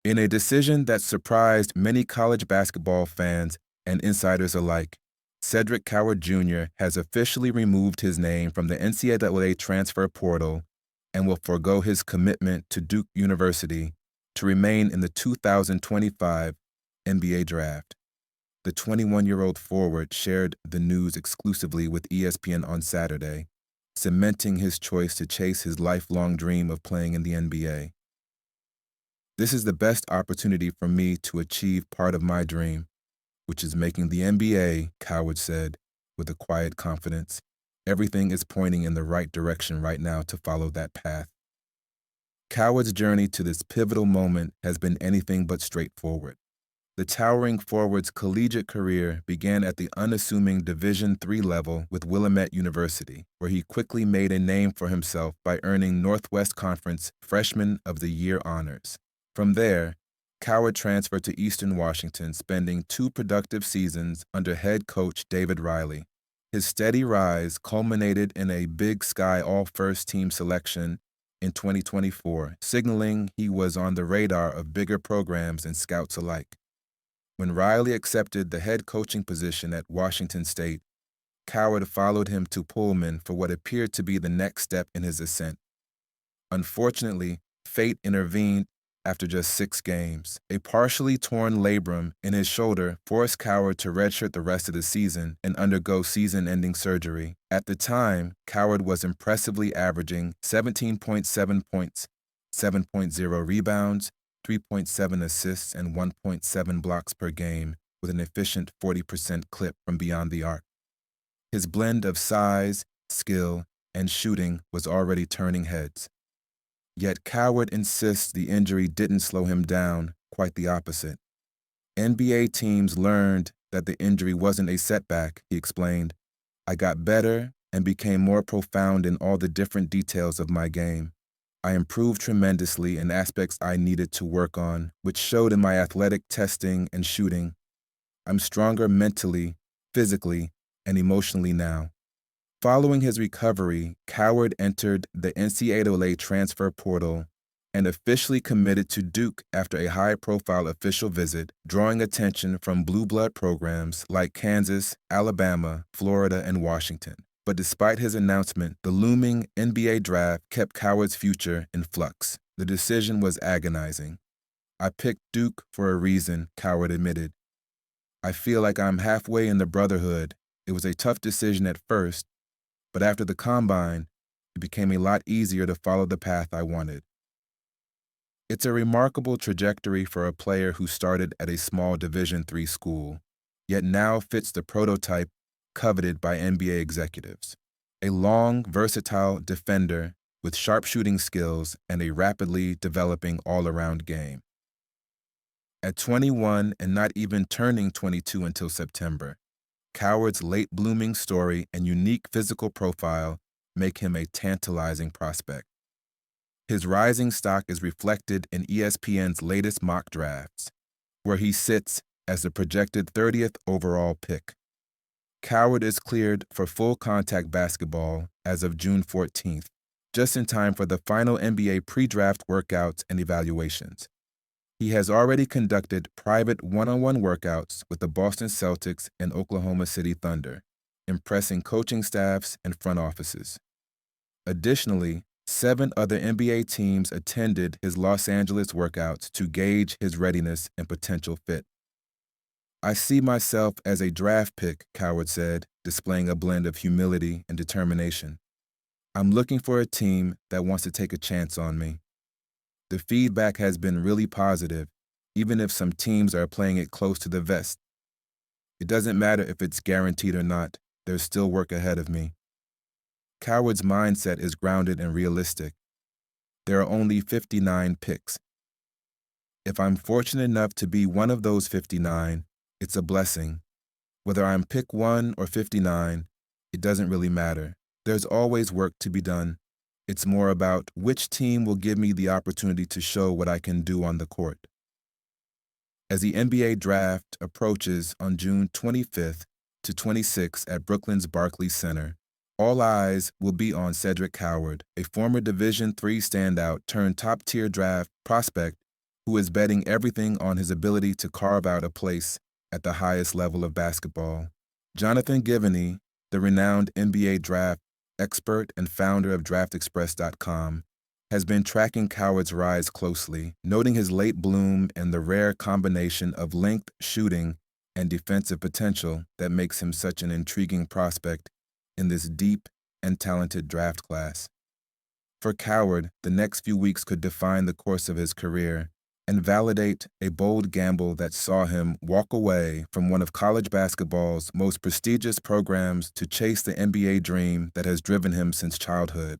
In a decision that surprised many college basketball fans and insiders alike, Cedric Coward Jr. has officially removed his name from the NCAA transfer portal and will forego his commitment to Duke University to remain in the 2025 NBA Draft. The 21-year-old forward shared the news exclusively with ESPN on Saturday, cementing his choice to chase his lifelong dream of playing in the NBA. "This is the best opportunity for me to achieve part of my dream, which is making the NBA," Coward said, with a quiet confidence. "Everything is pointing in the right direction right now to follow that path." Coward's journey to this pivotal moment has been anything but straightforward. The towering forward's collegiate career began at the unassuming Division III level with Willamette University, where he quickly made a name for himself by earning Northwest Conference Freshman of the Year honors. From there, Coward transferred to Eastern Washington, spending 2 productive seasons under head coach David Riley. His steady rise culminated in a Big Sky All-First-Team selection in 2024, signaling he was on the radar of bigger programs and scouts alike. When Riley accepted the head coaching position at Washington State, Coward followed him to Pullman for what appeared to be the next step in his ascent. Unfortunately, fate intervened after just 6 games. A partially torn labrum in his shoulder forced Coward to redshirt the rest of the season and undergo season-ending surgery. At the time, Coward was impressively averaging 17.7 points, 7.0 rebounds, 3.7 assists, and 1.7 blocks per game, with an efficient 40% clip from beyond the arc. His blend of size, skill, and shooting was already turning heads. Yet Coward insists the injury didn't slow him down, quite the opposite. "NBA teams learned that the injury wasn't a setback," he explained. "I got better and became more profound in all the different details of my game. I improved tremendously in aspects I needed to work on, which showed in my athletic testing and shooting. I'm stronger mentally, physically, and emotionally now." Following his recovery, Coward entered the NCAA transfer portal and officially committed to Duke after a high-profile official visit, drawing attention from blue blood programs like Kansas, Alabama, Florida, and Washington. But despite his announcement, the looming NBA draft kept Coward's future in flux. The decision was agonizing. "I picked Duke for a reason," Coward admitted. "I feel like I'm halfway in the brotherhood. It was a tough decision at first, but after the combine, it became a lot easier to follow the path I wanted." It's a remarkable trajectory for a player who started at a small Division III school, yet now fits the prototype coveted by NBA executives. A long, versatile defender with sharp shooting skills and a rapidly developing all-around game. At 21 and not even turning 22 until September, Coward's late-blooming story and unique physical profile make him a tantalizing prospect. His rising stock is reflected in ESPN's latest mock drafts, where he sits as the projected 30th overall pick. Coward is cleared for full-contact basketball as of June 14th, just in time for the final NBA pre-draft workouts and evaluations. He has already conducted private one-on-one workouts with the Boston Celtics and Oklahoma City Thunder, impressing coaching staffs and front offices. Additionally, 7 other NBA teams attended his Los Angeles workouts to gauge his readiness and potential fit. "I see myself as a draft pick," Coward said, displaying a blend of humility and determination. "I'm looking for a team that wants to take a chance on me." The feedback has been really positive, even if some teams are playing it close to the vest. "It doesn't matter if it's guaranteed or not, there's still work ahead of me." Coward's mindset is grounded and realistic. There are only 59 picks. "If I'm fortunate enough to be one of those 59, it's a blessing. Whether I'm pick 1 or 59, it doesn't really matter. There's always work to be done. It's more about which team will give me the opportunity to show what I can do on the court." As the NBA draft approaches on June 25th to 26th at Brooklyn's Barclays Center, all eyes will be on Cedric Coward, a former Division III standout turned top-tier draft prospect who is betting everything on his ability to carve out a place at the highest level of basketball. Jonathan Givney, the renowned NBA draft expert and founder of DraftExpress.com, has been tracking Coward's rise closely, noting his late bloom and the rare combination of length, shooting, and defensive potential that makes him such an intriguing prospect in this deep and talented draft class. For Coward, the next few weeks could define the course of his career and validate a bold gamble that saw him walk away from one of college basketball's most prestigious programs to chase the NBA dream that has driven him since childhood.